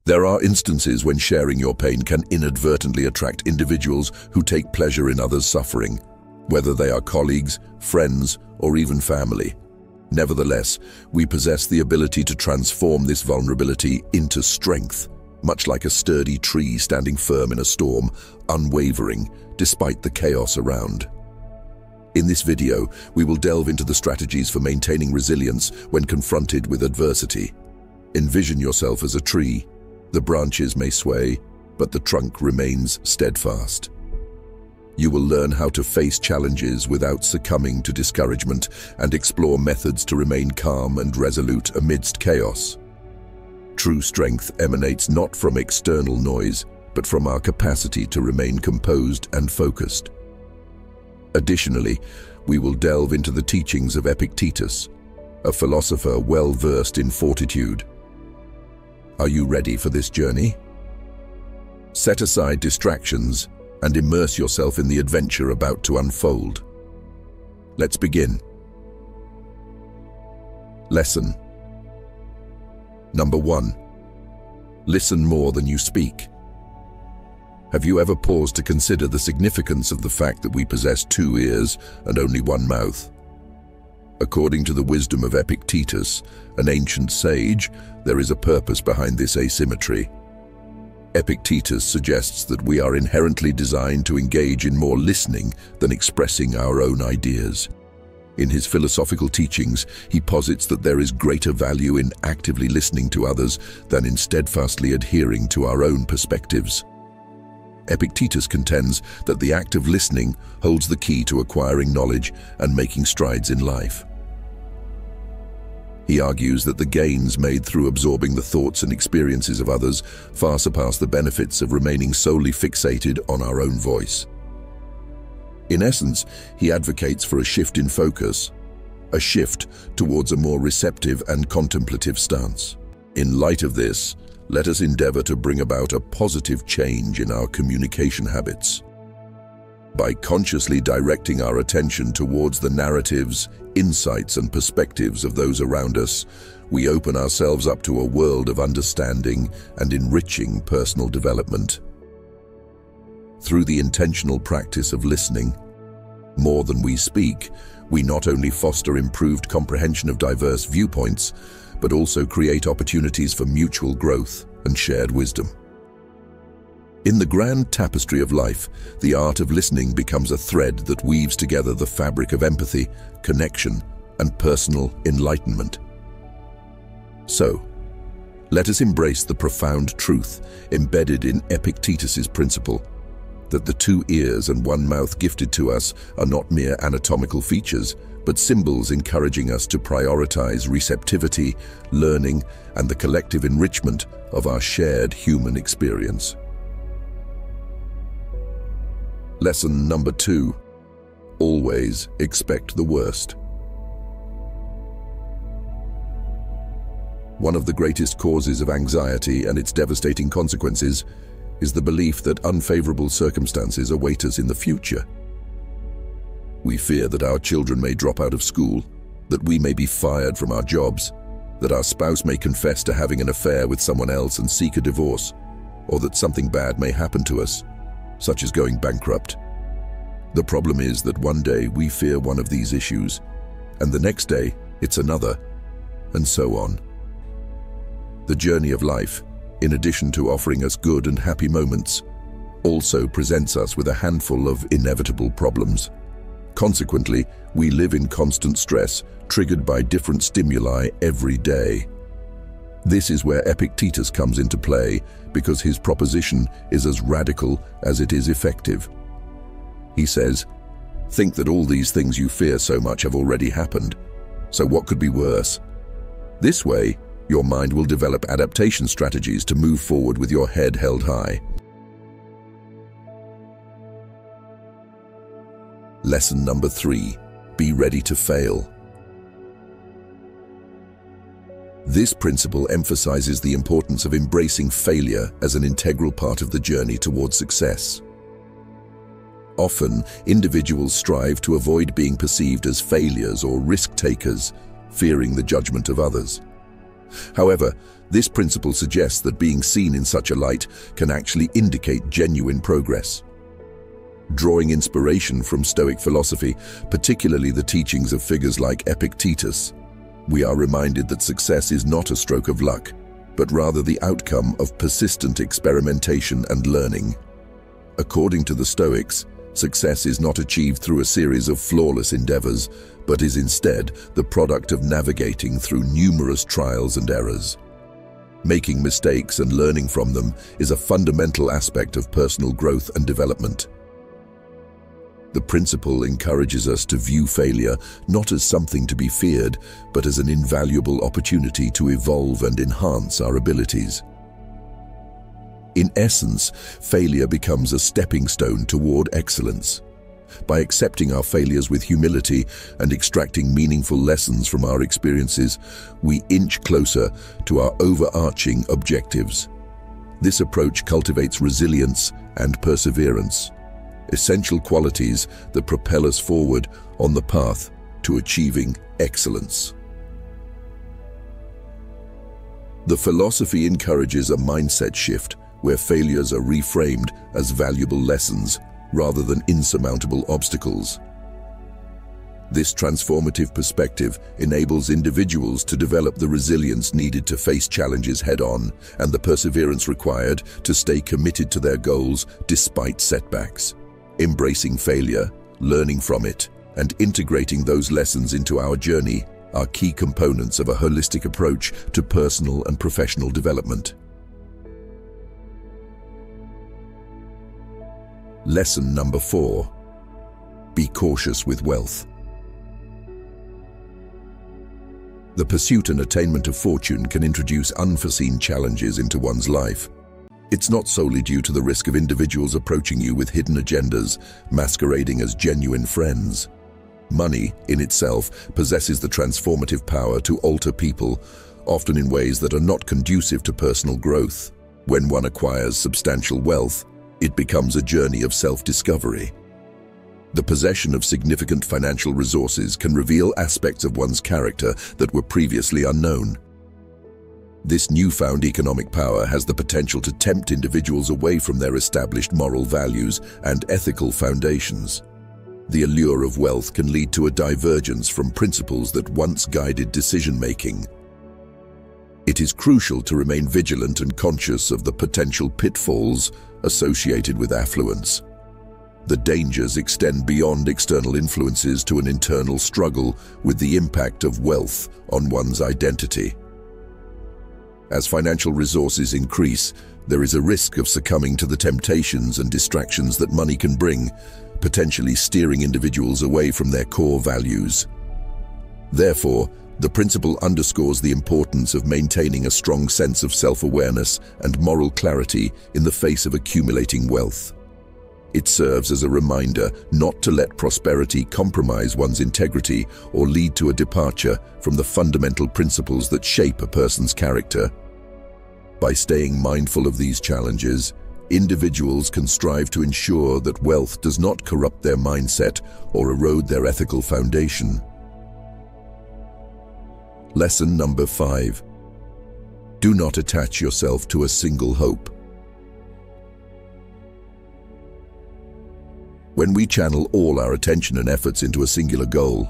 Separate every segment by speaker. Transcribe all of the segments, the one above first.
Speaker 1: There are instances when sharing your pain can inadvertently attract individuals who take pleasure in others' suffering, whether they are colleagues, friends, or even family. Nevertheless, we possess the ability to transform this vulnerability into strength, much like a sturdy tree standing firm in a storm, unwavering despite the chaos around. In this video, we will delve into the strategies for maintaining resilience when confronted with adversity. Envision yourself as a tree. The branches may sway, but the trunk remains steadfast. You will learn how to face challenges without succumbing to discouragement and explore methods to remain calm and resolute amidst chaos. True strength emanates not from external noise, but from our capacity to remain composed and focused. Additionally, we will delve into the teachings of Epictetus, a philosopher well-versed in fortitude. Are you ready for this journey? Set aside distractions and immerse yourself in the adventure about to unfold. Let's begin. Lesson Number 1. Listen more than you speak. Have you ever paused to consider the significance of the fact that we possess 2 ears and only 1 mouth? According to the wisdom of Epictetus, an ancient sage, there is a purpose behind this asymmetry. Epictetus suggests that we are inherently designed to engage in more listening than expressing our own ideas. In his philosophical teachings, he posits that there is greater value in actively listening to others than in steadfastly adhering to our own perspectives. Epictetus contends that the act of listening holds the key to acquiring knowledge and making strides in life. He argues that the gains made through absorbing the thoughts and experiences of others far surpass the benefits of remaining solely fixated on our own voice. In essence, he advocates for a shift in focus, a shift towards a more receptive and contemplative stance. In light of this, let us endeavor to bring about a positive change in our communication habits. By consciously directing our attention towards the narratives, insights, and perspectives of those around us, we open ourselves up to a world of understanding and enriching personal development. Through the intentional practice of listening, more than we speak, we not only foster improved comprehension of diverse viewpoints, but also create opportunities for mutual growth and shared wisdom. In the grand tapestry of life, the art of listening becomes a thread that weaves together the fabric of empathy, connection, and personal enlightenment. So, let us embrace the profound truth embedded in Epictetus's principle, that the 2 ears and 1 mouth gifted to us are not mere anatomical features, but symbols encouraging us to prioritize receptivity, learning, and the collective enrichment of our shared human experience. Lesson number 2. Always expect the worst. One of the greatest causes of anxiety and its devastating consequences is the belief that unfavorable circumstances await us in the future. We fear that our children may drop out of school, that we may be fired from our jobs, that our spouse may confess to having an affair with someone else and seek a divorce, or that something bad may happen to us, such as going bankrupt. The problem is that one day we fear one of these issues, and the next day it's another, and so on. The journey of life, in addition to offering us good and happy moments, also presents us with a handful of inevitable problems. Consequently, we live in constant stress, triggered by different stimuli every day. This is where Epictetus comes into play, because his proposition is as radical as it is effective. He says, "Think that all these things you fear so much have already happened. So what could be worse?" This way, your mind will develop adaptation strategies to move forward with your head held high. Lesson number 3. Be ready to fail. This principle emphasizes the importance of embracing failure as an integral part of the journey towards success. Often, individuals strive to avoid being perceived as failures or risk-takers, fearing the judgment of others. However, this principle suggests that being seen in such a light can actually indicate genuine progress. Drawing inspiration from Stoic philosophy, particularly the teachings of figures like Epictetus, we are reminded that success is not a stroke of luck, but rather the outcome of persistent experimentation and learning. According to the Stoics, success is not achieved through a series of flawless endeavors, but is instead the product of navigating through numerous trials and errors. Making mistakes and learning from them is a fundamental aspect of personal growth and development. The principle encourages us to view failure not as something to be feared, but as an invaluable opportunity to evolve and enhance our abilities. In essence, failure becomes a stepping stone toward excellence. By accepting our failures with humility and extracting meaningful lessons from our experiences, we inch closer to our overarching objectives. This approach cultivates resilience and perseverance, essential qualities that propel us forward on the path to achieving excellence. The philosophy encourages a mindset shift where failures are reframed as valuable lessons rather than insurmountable obstacles. This transformative perspective enables individuals to develop the resilience needed to face challenges head-on and the perseverance required to stay committed to their goals despite setbacks. Embracing failure, learning from it, and integrating those lessons into our journey are key components of a holistic approach to personal and professional development. Lesson number 4. Be cautious with wealth. The pursuit and attainment of fortune can introduce unforeseen challenges into one's life. It's not solely due to the risk of individuals approaching you with hidden agendas, masquerading as genuine friends. Money, in itself, possesses the transformative power to alter people, often in ways that are not conducive to personal growth. When one acquires substantial wealth, it becomes a journey of self-discovery. The possession of significant financial resources can reveal aspects of one's character that were previously unknown. This newfound economic power has the potential to tempt individuals away from their established moral values and ethical foundations. The allure of wealth can lead to a divergence from principles that once guided decision-making. It is crucial to remain vigilant and conscious of the potential pitfalls associated with affluence. The dangers extend beyond external influences to an internal struggle with the impact of wealth on one's identity. As financial resources increase, there is a risk of succumbing to the temptations and distractions that money can bring, potentially steering individuals away from their core values. Therefore, the principle underscores the importance of maintaining a strong sense of self-awareness and moral clarity in the face of accumulating wealth. It serves as a reminder not to let prosperity compromise one's integrity or lead to a departure from the fundamental principles that shape a person's character. By staying mindful of these challenges, individuals can strive to ensure that wealth does not corrupt their mindset or erode their ethical foundation. Lesson number 5. Do not attach yourself to a single hope. When we channel all our attention and efforts into a singular goal,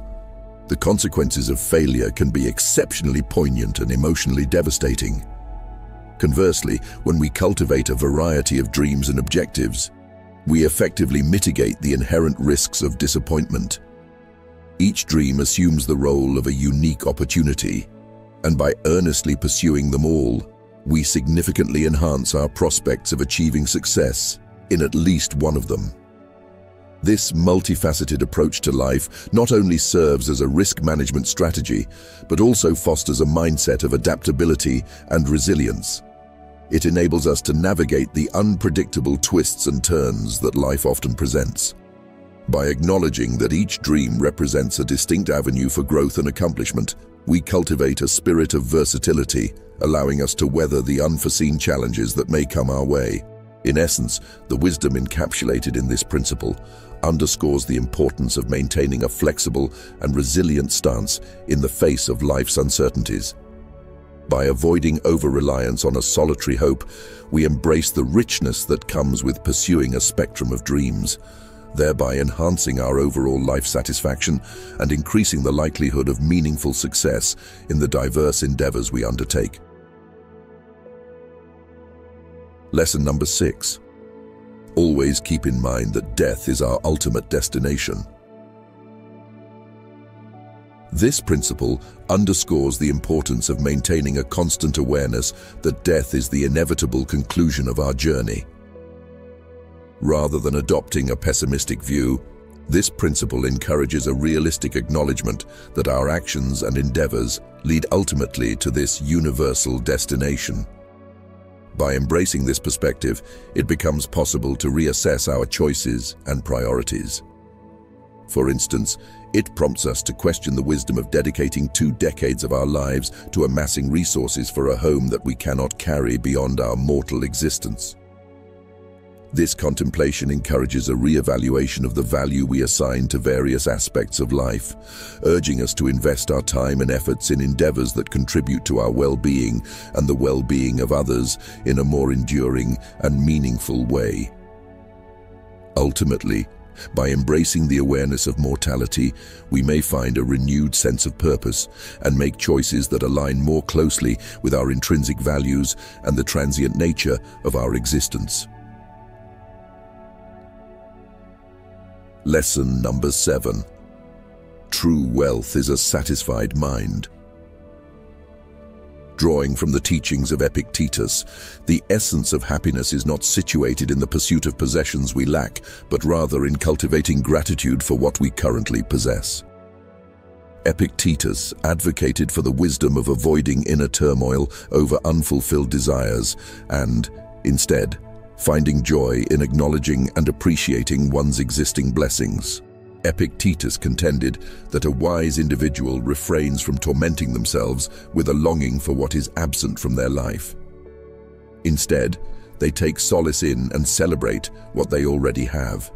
Speaker 1: the consequences of failure can be exceptionally poignant and emotionally devastating. Conversely, when we cultivate a variety of dreams and objectives, we effectively mitigate the inherent risks of disappointment. Each dream assumes the role of a unique opportunity, and by earnestly pursuing them all, we significantly enhance our prospects of achieving success in at least one of them. This multifaceted approach to life not only serves as a risk management strategy, but also fosters a mindset of adaptability and resilience. It enables us to navigate the unpredictable twists and turns that life often presents. By acknowledging that each dream represents a distinct avenue for growth and accomplishment, we cultivate a spirit of versatility, allowing us to weather the unforeseen challenges that may come our way. In essence, the wisdom encapsulated in this principle underscores the importance of maintaining a flexible and resilient stance in the face of life's uncertainties. By avoiding over-reliance on a solitary hope, we embrace the richness that comes with pursuing a spectrum of dreams, thereby enhancing our overall life satisfaction and increasing the likelihood of meaningful success in the diverse endeavors we undertake. Lesson number 6. Always keep in mind that death is our ultimate destination. This principle underscores the importance of maintaining a constant awareness that death is the inevitable conclusion of our journey. Rather than adopting a pessimistic view, this principle encourages a realistic acknowledgement that our actions and endeavors lead ultimately to this universal destination. By embracing this perspective, it becomes possible to reassess our choices and priorities. For instance, it prompts us to question the wisdom of dedicating 2 decades of our lives to amassing resources for a home that we cannot carry beyond our mortal existence. This contemplation encourages a re-evaluation of the value we assign to various aspects of life, urging us to invest our time and efforts in endeavors that contribute to our well-being and the well-being of others in a more enduring and meaningful way. Ultimately, by embracing the awareness of mortality, we may find a renewed sense of purpose and make choices that align more closely with our intrinsic values and the transient nature of our existence. Lesson number 7. True wealth is a satisfied mind. Drawing from the teachings of Epictetus, the essence of happiness is not situated in the pursuit of possessions we lack, but rather in cultivating gratitude for what we currently possess. Epictetus advocated for the wisdom of avoiding inner turmoil over unfulfilled desires and, instead, finding joy in acknowledging and appreciating one's existing blessings. Epictetus contended that a wise individual refrains from tormenting themselves with a longing for what is absent from their life. Instead, they take solace in and celebrate what they already have.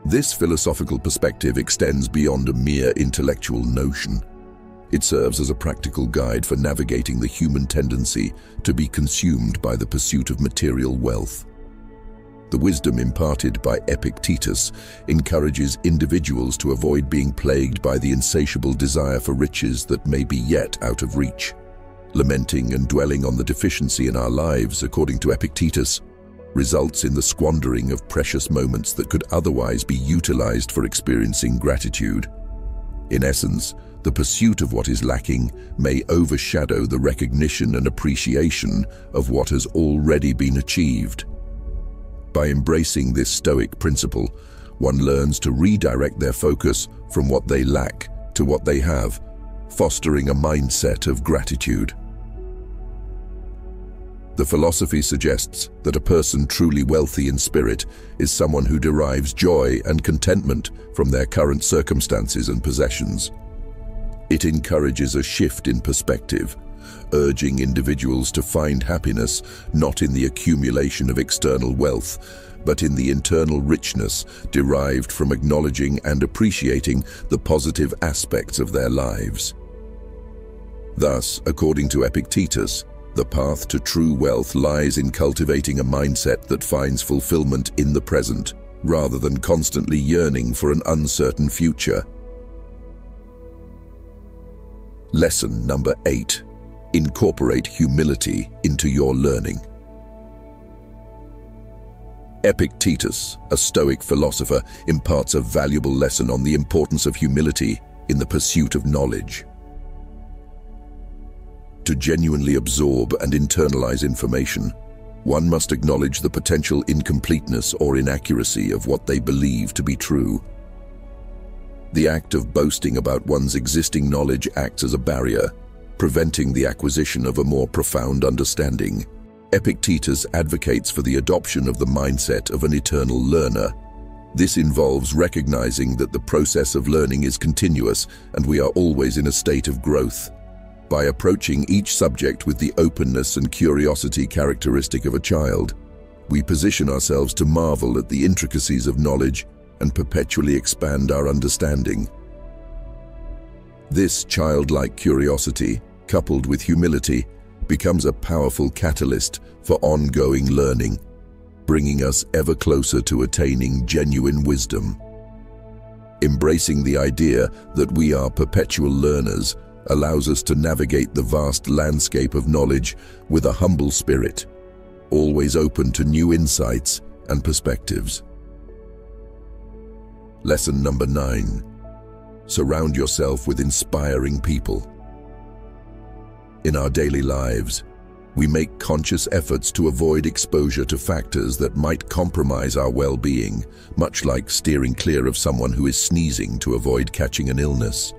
Speaker 1: This philosophical perspective extends beyond a mere intellectual notion. It serves as a practical guide for navigating the human tendency to be consumed by the pursuit of material wealth. The wisdom imparted by Epictetus encourages individuals to avoid being plagued by the insatiable desire for riches that may be yet out of reach. Lamenting and dwelling on the deficiency in our lives, according to Epictetus, results in the squandering of precious moments that could otherwise be utilized for experiencing gratitude. In essence, the pursuit of what is lacking may overshadow the recognition and appreciation of what has already been achieved. By embracing this Stoic principle, one learns to redirect their focus from what they lack to what they have, fostering a mindset of gratitude. The philosophy suggests that a person truly wealthy in spirit is someone who derives joy and contentment from their current circumstances and possessions. It encourages a shift in perspective, urging individuals to find happiness not in the accumulation of external wealth, but in the internal richness derived from acknowledging and appreciating the positive aspects of their lives. Thus, according to Epictetus, the path to true wealth lies in cultivating a mindset that finds fulfillment in the present, rather than constantly yearning for an uncertain future. Lesson number 8. Incorporate humility into your learning. Epictetus, a Stoic philosopher, imparts a valuable lesson on the importance of humility in the pursuit of knowledge. To genuinely absorb and internalize information, one must acknowledge the potential incompleteness or inaccuracy of what they believe to be true. The act of boasting about one's existing knowledge acts as a barrier, preventing the acquisition of a more profound understanding. Epictetus advocates for the adoption of the mindset of an eternal learner. This involves recognizing that the process of learning is continuous and we are always in a state of growth. By approaching each subject with the openness and curiosity characteristic of a child, we position ourselves to marvel at the intricacies of knowledge and perpetually expand our understanding. This childlike curiosity coupled with humility, becomes a powerful catalyst for ongoing learning, bringing us ever closer to attaining genuine wisdom. Embracing the idea that we are perpetual learners allows us to navigate the vast landscape of knowledge with a humble spirit, always open to new insights and perspectives. Lesson number 9. Surround yourself with inspiring people. In our daily lives, we make conscious efforts to avoid exposure to factors that might compromise our well-being, much like steering clear of someone who is sneezing to avoid catching an illness.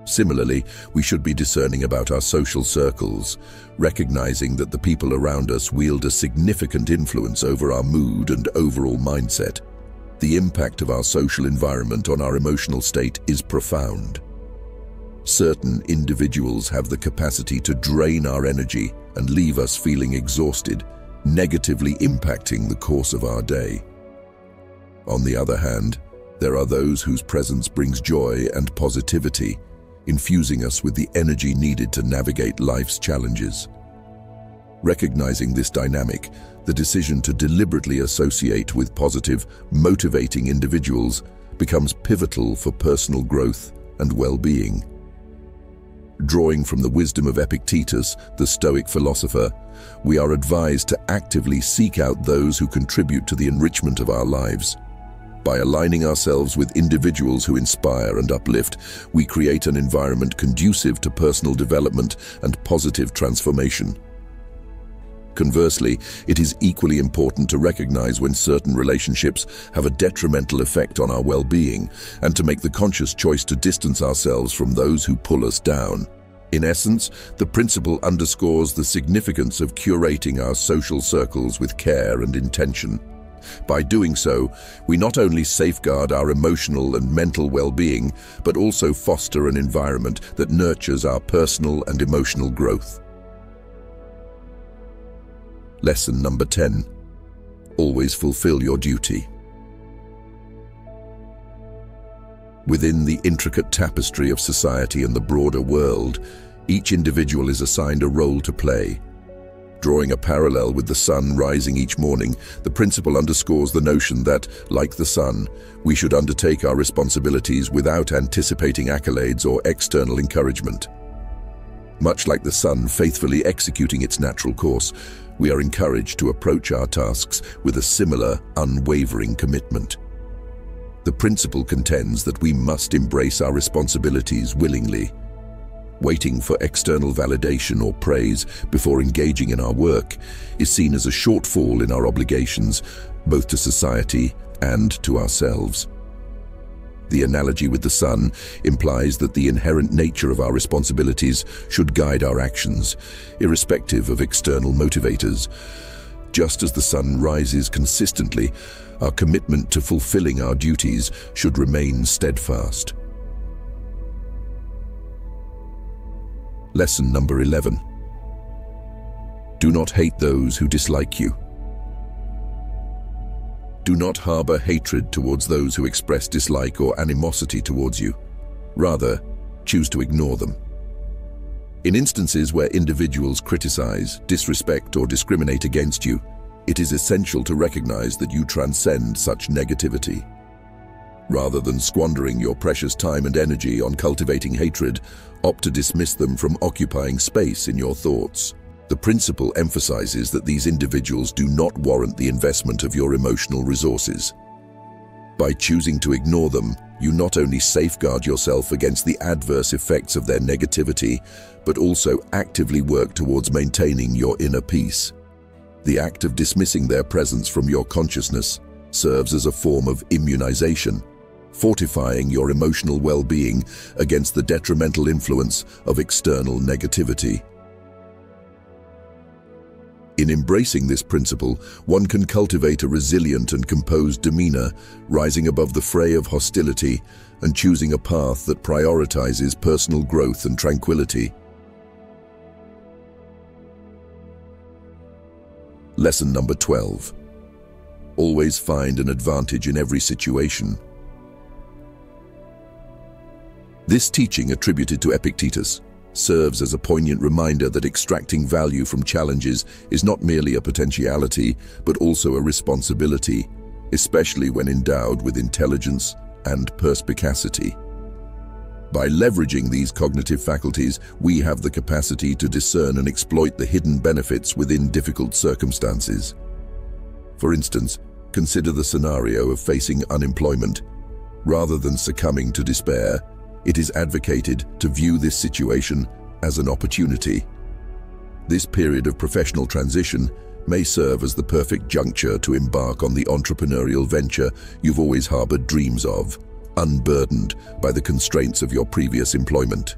Speaker 1: Similarly, we should be discerning about our social circles, recognizing that the people around us wield a significant influence over our mood and overall mindset. The impact of our social environment on our emotional state is profound. Certain individuals have the capacity to drain our energy and leave us feeling exhausted, negatively impacting the course of our day. On the other hand, there are those whose presence brings joy and positivity, infusing us with the energy needed to navigate life's challenges. Recognizing this dynamic, the decision to deliberately associate with positive, motivating individuals becomes pivotal for personal growth and well-being. Drawing from the wisdom of Epictetus, the Stoic philosopher, we are advised to actively seek out those who contribute to the enrichment of our lives. By aligning ourselves with individuals who inspire and uplift, we create an environment conducive to personal development and positive transformation. Conversely, it is equally important to recognize when certain relationships have a detrimental effect on our well-being and to make the conscious choice to distance ourselves from those who pull us down. In essence, the principle underscores the significance of curating our social circles with care and intention. By doing so, we not only safeguard our emotional and mental well-being, but also foster an environment that nurtures our personal and emotional growth. Lesson number 10. Always fulfill your duty. Within the intricate tapestry of society and the broader world, each individual is assigned a role to play. Drawing a parallel with the sun rising each morning, the principle underscores the notion that, like the sun, we should undertake our responsibilities without anticipating accolades or external encouragement. Much like the sun faithfully executing its natural course, we are encouraged to approach our tasks with a similar, unwavering commitment. The principle contends that we must embrace our responsibilities willingly. Waiting for external validation or praise before engaging in our work is seen as a shortfall in our obligations, both to society and to ourselves. The analogy with the sun implies that the inherent nature of our responsibilities should guide our actions, irrespective of external motivators. Just as the sun rises consistently, our commitment to fulfilling our duties should remain steadfast. Lesson number 11. Do not hate those who dislike you. Do not harbor hatred towards those who express dislike or animosity towards you. Rather, choose to ignore them. In instances where individuals criticize, disrespect, or discriminate against you, it is essential to recognize that you transcend such negativity. Rather than squandering your precious time and energy on cultivating hatred, opt to dismiss them from occupying space in your thoughts. The principle emphasizes that these individuals do not warrant the investment of your emotional resources. By choosing to ignore them, you not only safeguard yourself against the adverse effects of their negativity, but also actively work towards maintaining your inner peace. The act of dismissing their presence from your consciousness serves as a form of immunization, fortifying your emotional well-being against the detrimental influence of external negativity. In embracing this principle, one can cultivate a resilient and composed demeanor, rising above the fray of hostility and choosing a path that prioritizes personal growth and tranquility. Lesson number 12. Always find an advantage in every situation. This teaching, attributed to Epictetus, serves as a poignant reminder that extracting value from challenges is not merely a potentiality, but also a responsibility, especially when endowed with intelligence and perspicacity. By leveraging these cognitive faculties, we have the capacity to discern and exploit the hidden benefits within difficult circumstances. For instance, consider the scenario of facing unemployment. Rather than succumbing to despair, it is advocated to view this situation as an opportunity. This period of professional transition may serve as the perfect juncture to embark on the entrepreneurial venture you've always harbored dreams of, unburdened by the constraints of your previous employment.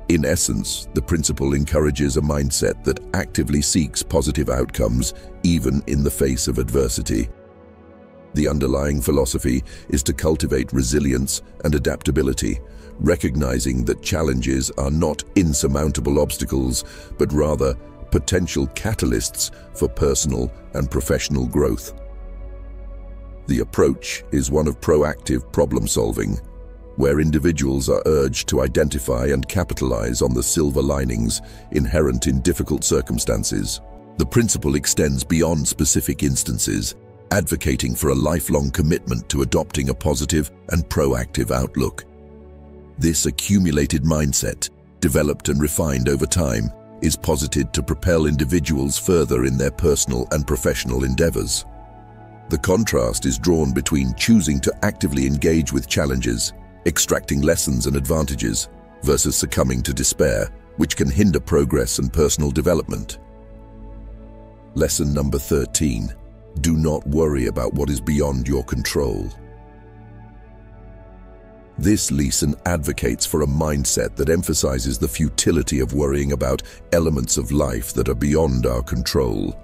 Speaker 1: In essence, the principle encourages a mindset that actively seeks positive outcomes even in the face of adversity. The underlying philosophy is to cultivate resilience and adaptability, recognizing that challenges are not insurmountable obstacles, but rather potential catalysts for personal and professional growth. The approach is one of proactive problem-solving, where individuals are urged to identify and capitalize on the silver linings inherent in difficult circumstances. The principle extends beyond specific instances, advocating for a lifelong commitment to adopting a positive and proactive outlook. This accumulated mindset, developed and refined over time, is posited to propel individuals further in their personal and professional endeavors. The contrast is drawn between choosing to actively engage with challenges, extracting lessons and advantages, versus succumbing to despair, which can hinder progress and personal development. Lesson number 13. Do not worry about what is beyond your control. This lesson advocates for a mindset that emphasizes the futility of worrying about elements of life that are beyond our control.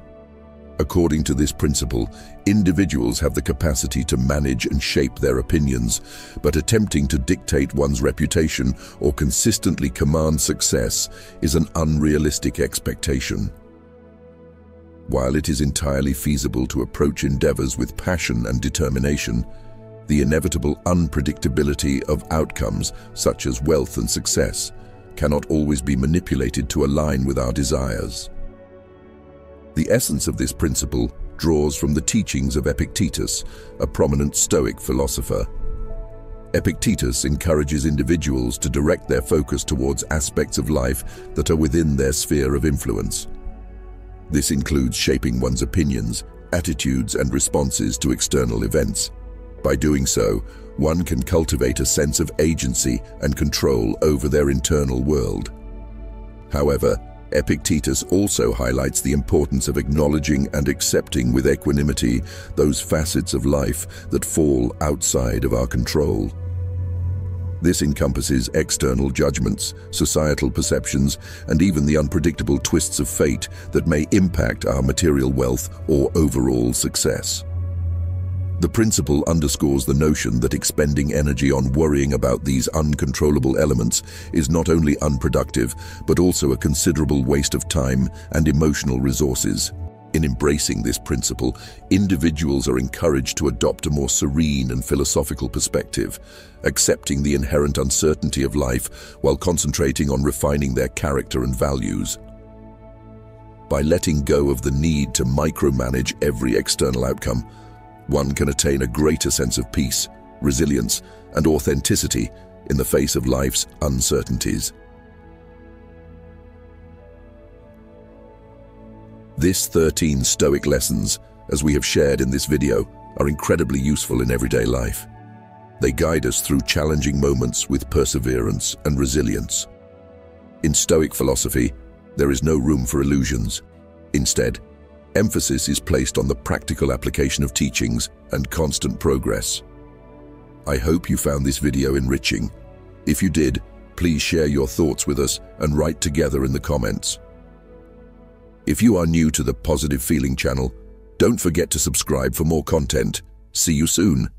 Speaker 1: According to this principle, individuals have the capacity to manage and shape their opinions, but attempting to dictate one's reputation or consistently command success is an unrealistic expectation. While it is entirely feasible to approach endeavors with passion and determination, the inevitable unpredictability of outcomes, such as wealth and success, cannot always be manipulated to align with our desires. The essence of this principle draws from the teachings of Epictetus, a prominent Stoic philosopher. Epictetus encourages individuals to direct their focus towards aspects of life that are within their sphere of influence. This includes shaping one's opinions, attitudes, and responses to external events. By doing so, one can cultivate a sense of agency and control over their internal world. However, Epictetus also highlights the importance of acknowledging and accepting with equanimity those facets of life that fall outside of our control. This encompasses external judgments, societal perceptions, and even the unpredictable twists of fate that may impact our material wealth or overall success. The principle underscores the notion that expending energy on worrying about these uncontrollable elements is not only unproductive, but also a considerable waste of time and emotional resources. In embracing this principle, individuals are encouraged to adopt a more serene and philosophical perspective, accepting the inherent uncertainty of life while concentrating on refining their character and values. By letting go of the need to micromanage every external outcome, one can attain a greater sense of peace, resilience, and authenticity in the face of life's uncertainties. These 13 Stoic lessons, as we have shared in this video, are incredibly useful in everyday life. They guide us through challenging moments with perseverance and resilience. In Stoic philosophy, there is no room for illusions. Instead, emphasis is placed on the practical application of teachings and constant progress. I hope you found this video enriching. If you did, please share your thoughts with us and write together in the comments. If you are new to the Positive Feeling channel, don't forget to subscribe for more content. See you soon.